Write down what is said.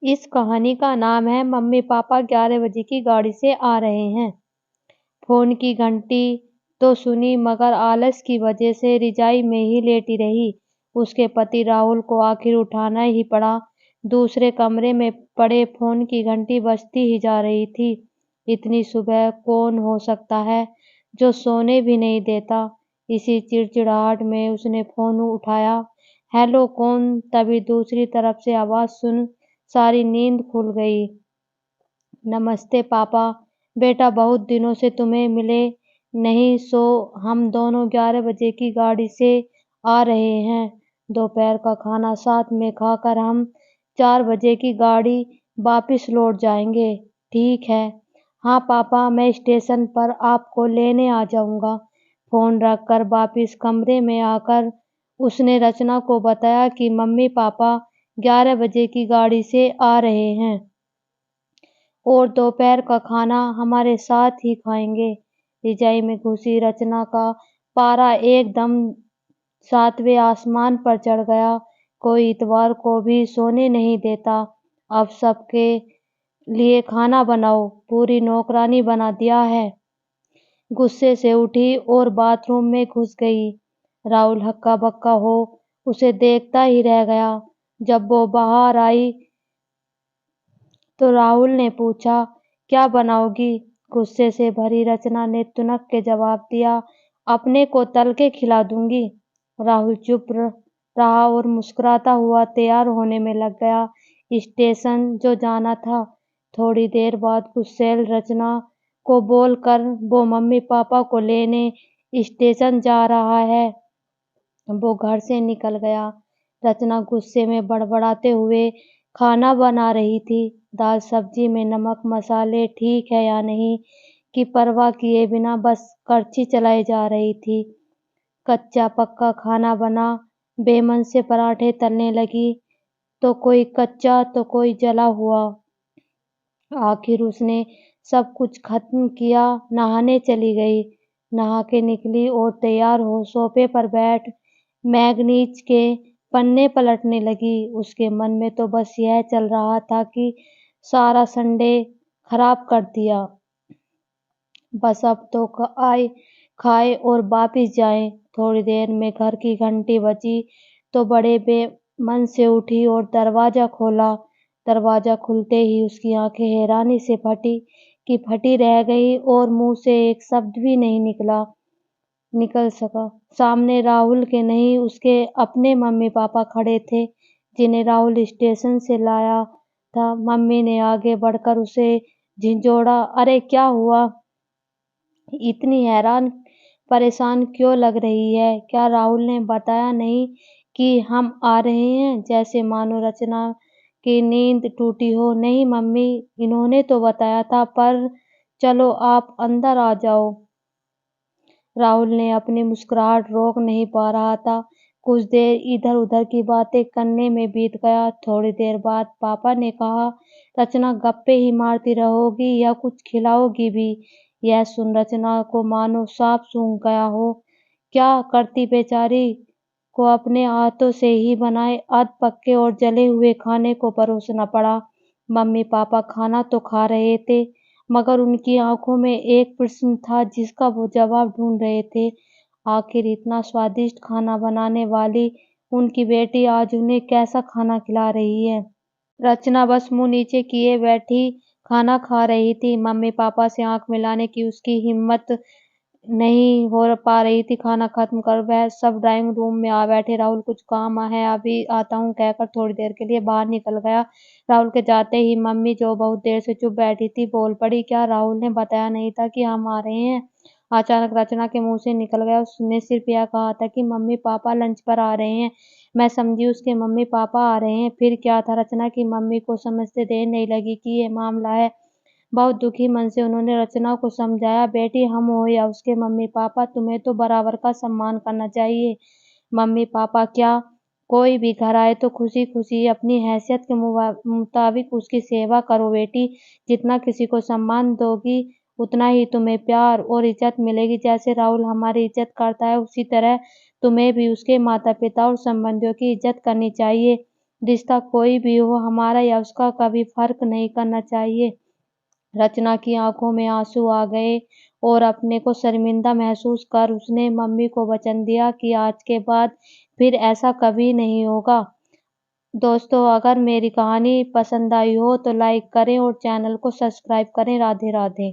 इस कहानी का नाम है मम्मी पापा 11 बजे की गाड़ी से आ रहे हैं। फोन की घंटी तो सुनी मगर आलस की वजह से रिजाई में ही लेटी रही। उसके पति राहुल को आखिर उठाना ही पड़ा। दूसरे कमरे में पड़े फोन की घंटी बजती ही जा रही थी। इतनी सुबह कौन हो सकता है जो सोने भी नहीं देता। इसी चिड़चिड़ाहट में उसने फोन उठाया। हेलो कौन? तभी दूसरी तरफ से आवाज सुन सारी नींद खुल गई। नमस्ते पापा। बेटा बहुत दिनों से तुम्हें मिले नहीं, सो हम दोनों 11 बजे की गाड़ी से आ रहे हैं। दोपहर का खाना साथ में खाकर हम 4 बजे की गाड़ी वापिस लौट जाएंगे। ठीक है। हाँ पापा, मैं स्टेशन पर आपको लेने आ जाऊंगा। फोन रखकर वापिस कमरे में आकर उसने रचना को बताया कि मम्मी पापा 11 बजे की गाड़ी से आ रहे हैं और दोपहर का खाना हमारे साथ ही खाएंगे। रजाई में घुसी रचना का पारा एकदम 7वें आसमान पर चढ़ गया। कोई इतवार को भी सोने नहीं देता। अब सबके लिए खाना बनाओ, पूरी नौकरानी बना दिया है। गुस्से से उठी और बाथरूम में घुस गई। राहुल हक्का बक्का हो उसे देखता ही रह गया। जब वो बाहर आई तो राहुल ने पूछा, क्या बनाओगी? गुस्से से भरी रचना ने तुनक के जवाब दिया, अपने को तल के खिला दूंगी। राहुल चुप रहा और मुस्कुराता हुआ तैयार होने में लग गया। स्टेशन जो जाना था। थोड़ी देर बाद गुस्सैल रचना को बोलकर वो मम्मी पापा को लेने स्टेशन जा रहा है। वो घर से निकल गया। रचना गुस्से में बड़बड़ाते हुए खाना बना रही थी। दाल सब्जी में नमक मसाले ठीक है या नहीं की परवाह किए बिना बस करछी चलाई जा रही थी। कच्चा पक्का खाना बना। बेमन से पराठे तलने लगी, तो कोई कच्चा तो कोई जला हुआ। आखिर उसने सब कुछ खत्म किया, नहाने चली गई। नहा के निकली और तैयार हो सोफे पर बैठ मैगनीज के पन्ने पलटने लगी। उसके मन में तो बस यह चल रहा था कि सारा संडे खराब कर दिया। बस अब तो आए खाए और वापिस जाए। थोड़ी देर में घर की घंटी बजी तो बड़े बेमन से उठी और दरवाजा खोला। दरवाजा खुलते ही उसकी आंखें हैरानी से फटी रह गई और मुंह से एक शब्द भी नहीं निकल सका। सामने राहुल के नहीं उसके अपने मम्मी पापा खड़े थे, जिन्हें राहुल स्टेशन से लाया था। मम्मी ने आगे बढ़कर उसे झिंझोड़ा, अरे क्या हुआ? इतनी हैरान परेशान क्यों लग रही है? क्या राहुल ने बताया नहीं कि हम आ रहे हैं? जैसे मानो रचना की नींद टूटी हो। नहीं मम्मी, इन्होंने तो बताया था, पर चलो आप अंदर आ जाओ। राहुल ने अपनी मुस्कुराहट रोक नहीं पा रहा था। कुछ देर इधर उधर की बातें करने में बीत गया। थोड़ी देर बाद पापा ने कहा, रचना गप्पे ही मारती रहोगी या कुछ खिलाओगी भी? यह सुन रचना को मानो सांप सूंघ गया हो। क्या करती बेचारी को अपने हाथों से ही बनाए अध पक्के और जले हुए खाने को परोसना पड़ा। मम्मी पापा खाना तो खा रहे थे, मगर उनकी आंखों में एक प्रश्न था जिसका वो जवाब ढूंढ रहे थे। आखिर इतना स्वादिष्ट खाना बनाने वाली उनकी बेटी आज उन्हें कैसा खाना खिला रही है? रचना बस मुंह नीचे किए बैठी खाना खा रही थी। मम्मी पापा से आंख मिलाने की उसकी हिम्मत नहीं हो पा रही थी। खाना खत्म कर वह सब ड्राइंग रूम में आ बैठे। राहुल कुछ काम है, अभी आता हूँ कहकर थोड़ी देर के लिए बाहर निकल गया। राहुल के जाते ही मम्मी, जो बहुत देर से चुप बैठी थी, बोल पड़ी, क्या राहुल ने बताया नहीं था कि हम आ रहे हैं? अचानक रचना के मुंह से निकल गया। उसने सिर्फ यह कहा था कि मम्मी पापा लंच पर आ रहे हैं। मैं समझी उसके मम्मी पापा आ रहे हैं। फिर क्या था? रचना की मम्मी को समझते देर नहीं लगी कि ये मामला है। बहुत दुखी मन से उन्होंने रचना को समझाया, बेटी हम हो या उसके मम्मी पापा, तुम्हें तो बराबर का सम्मान करना चाहिए। मम्मी पापा क्या, कोई भी घर आए तो खुशी खुशी अपनी हैसियत के मुताबिक उसकी सेवा करो बेटी। जितना किसी को सम्मान दोगी उतना ही तुम्हें प्यार और इज्जत मिलेगी। जैसे राहुल हमारी इज्जत करता है, उसी तरह तुम्हें भी उसके माता पिता और संबंधियों की इज्जत करनी चाहिए। रिश्ता कोई भी हो, हमारा या उसका कभी फ़र्क नहीं करना चाहिए। रचना की आँखों में आँसू आ गए और अपने को शर्मिंदा महसूस कर उसने मम्मी को वचन दिया कि आज के बाद फिर ऐसा कभी नहीं होगा। दोस्तों, अगर मेरी कहानी पसंद आई हो तो लाइक करें और चैनल को सब्सक्राइब करें। राधे राधे।